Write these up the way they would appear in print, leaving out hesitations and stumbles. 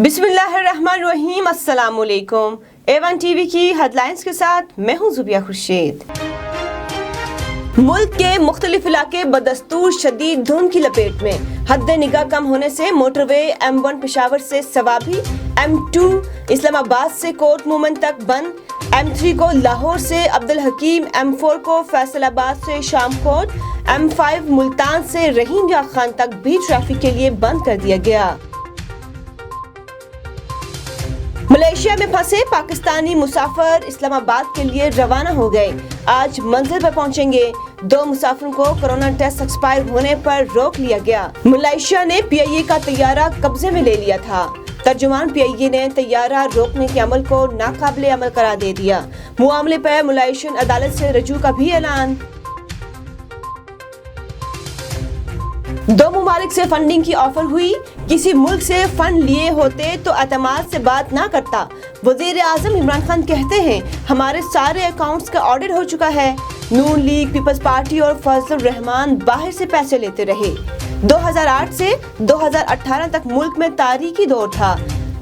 बिस्मिल्लाहिर्रहमानिर्रहीम, अस्सलाम वालेकुम। A1 टीवी की हेडलाइंस के साथ मैं हूं जुबिया खुर्शीद। मुल्क के मुख्तलिफ इलाके बदस्तूर शदीद धुंध की लपेट में। हद निगाह कम होने से मोटरवे M1 पेशावर से सवाबी, M2 इस्लामाबाद से कोट मोमन तक बंद, M3 को लाहौर से अब्दुल हकीम, M4 को फैसलाबाद से शामकोट, M5 मुल्तान से रहीम या खान तक भी ट्रैफिक के लिए बंद कर दिया गया। मलेशिया में फंसे पाकिस्तानी मुसाफिर इस्लामाबाद के लिए रवाना हो गए। आज मंजिल पर पहुंचेंगे। 2 मुसाफिरों को कोरोना टेस्ट एक्सपायर होने पर रोक लिया गया। मलेशिया ने PIA का तैयारा कब्जे में ले लिया था। तर्जुमान PIA ने तैयारा रोकने के अमल को नाकाबिले अमल करार दे दिया। मामले पर मलेशियन अदालत से रजू का भी ऐलान। 2 मुमालिक से फंडिंग की ऑफर हुई। किसी मुल्क से फंड लिए होते तो एतमाद से बात ना करता। वजीर आजम इमरान खान कहते हैं हमारे सारे अकाउंट्स का ऑडिट हो चुका है। नून लीग, पीपल्स पार्टी और फजलुर रहमान बाहर से पैसे लेते रहे। 2008 से 2018 तक मुल्क में तारीखी दौर था।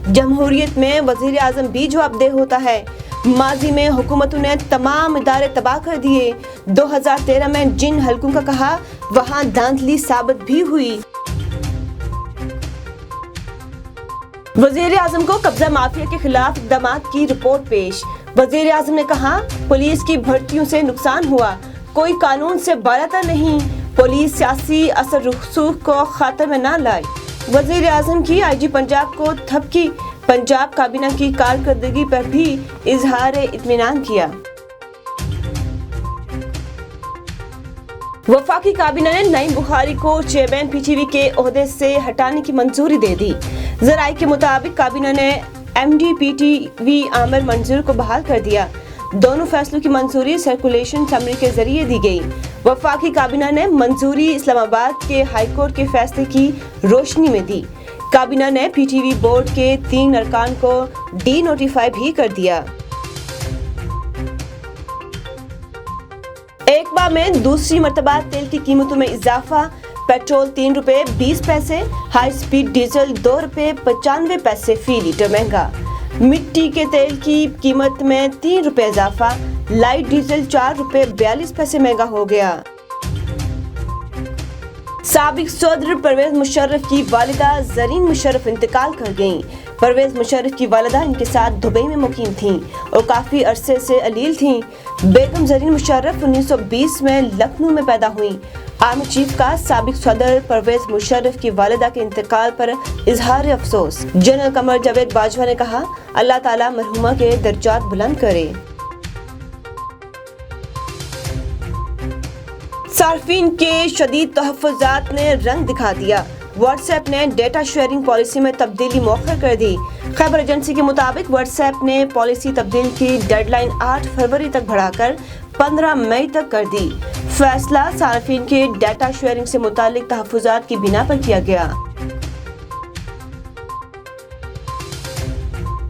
जमहूरियत में वजीर आजम भी जवाबदेह होता है। माजी में हुकूमतों ने तमाम इदारे तबाह कर दिए। 2013 में जिन हलकों का कहा वहां धांधली साबित भी हुई। वजीर आजम को कब्जा माफिया के खिलाफ इक़दामात की रिपोर्ट पेश। वजीर आजम ने कहा पुलिस की भर्तियों से नुकसान हुआ, कोई कानून से बारता नहीं। पुलिस सियासी असर रसूख को खातर में न लाए। वजीर आजम की IG पंजाब को थपकी। पंजाब काबीना की कारकर्दगी पर भी इजहार इत्मीनान किया। वफाकी काबीना ने नईम बुखारी को चेयरमैन PTV के ओहदे से हटाने की मंजूरी दे दी। ज़राए के मुताबिक काबीना ने MD PTV आमिर मंजूर को बहाल कर दिया। दोनों फैसलों की मंजूरी सर्कुलेशन समरी के जरिए दी गई। वफाकी काबीना ने मंजूरी इस्लामाबाद के हाईकोर्ट के फैसले की रोशनी में दी। काबीना ने PTV बोर्ड के 3 अरकान को डी-नोटिफाई भी कर दिया। एक बार में दूसरी मर्तबा तेल की कीमतों में इजाफा। पेट्रोल 3 रुपए 20 पैसे, हाई स्पीड डीजल 2 रुपए 95 पैसे फी लीटर महंगा। मिट्टी के तेल की कीमत में 3 रुपए इजाफा। लाइट डीजल 4 रुपए 42 पैसे महंगा हो गया। साबिक सदर परवेज मुशर्रफ की वालिदा जरीन मुशर्रफ इंतकाल कर गईं। परवेज मुशर्रफ की वालिदा इनके साथ दुबई में मुकीम थीं और काफ़ी अरसे से अलील थीं। बेगम जरीन मुशर्रफ 1920 में लखनऊ में पैदा हुई। आर्मी चीफ का साबिक सदर परवेज मुशर्रफ की वालिदा के इंतकाल पर इजहार अफसोस। जनरल कमर जावेद बाजवा ने कहा अल्लाह ताला मरहुमा के दर्जात बुलंद करे। सार्फिन के शदीद तहफ़्फ़ुज़ात ने रंग दिखा दिया। व्हाट्सएप ने डेटा शेयरिंग पॉलिसी में तब्दीली मौखर कर दी। खबर एजेंसी के मुताबिक व्हाट्सएप ने पॉलिसी तब्दील की डेडलाइन 8 फरवरी तक बढ़ाकर 15 मई तक कर दी। फैसला सार्फिन के डेटा शेयरिंग से मुतालिक तहफ़्फ़ुज़ात की बिना पर किया गया।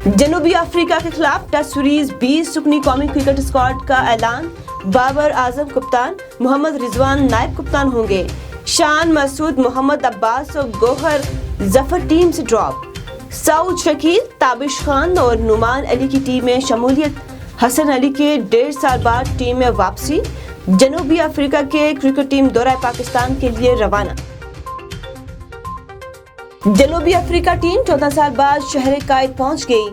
जनूबी अफ्रीका के खिलाफ टेस्ट सीरीज 20 रुकनी कौमी क्रिकेट स्क्वाड का ऐलान। बाबर आजम कप्तान, मोहम्मद रिजवान नायब कप्तान होंगे। शान मसूद, मोहम्मद अब्बास और गोहर जफर टीम से ड्रॉप। सऊद शकील, ताबिश खान और नुमान अली की टीम में शमूलियत। हसन अली के 1.5 साल बाद टीम में वापसी। जनूबी अफ्रीका के क्रिकेट टीम दौरा पाकिस्तान के लिए रवाना। जनूबी अफ्रीका टीम 14 साल बाद शहर कायद पहुंच गई।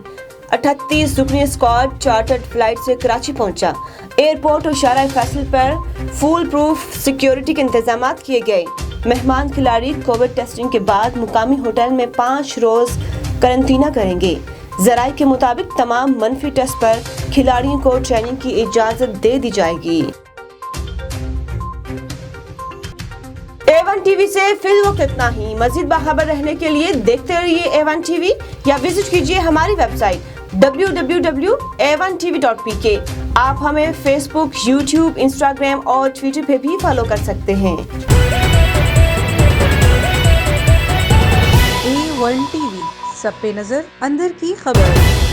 38 रुकनी स्क्वाड चार्टर्ड फ्लाइट से कराची पहुंचा। एयरपोर्ट और शारा फैसल पर फुल प्रूफ सिक्योरिटी के इंतजाम किए गए। मेहमान खिलाड़ी कोविड टेस्टिंग के बाद मुकामी होटल में 5 रोज करंतना करेंगे। ज़राए के मुताबिक तमाम मनफी टेस्ट पर खिलाड़ियों को ट्रेनिंग की इजाजत दे दी जाएगी। A1 टीवी से फिल वक्त इतना ही। मजीद बाखबर रहने के लिए देखते रहिए A1 टीवी या विजिट कीजिए हमारी वेबसाइट www.a1tv.pk। आप हमें फेसबुक, यूट्यूब, इंस्टाग्राम और ट्विटर पे भी फॉलो कर सकते हैं। A1 टीवी, सब पे नजर, अंदर की खबर।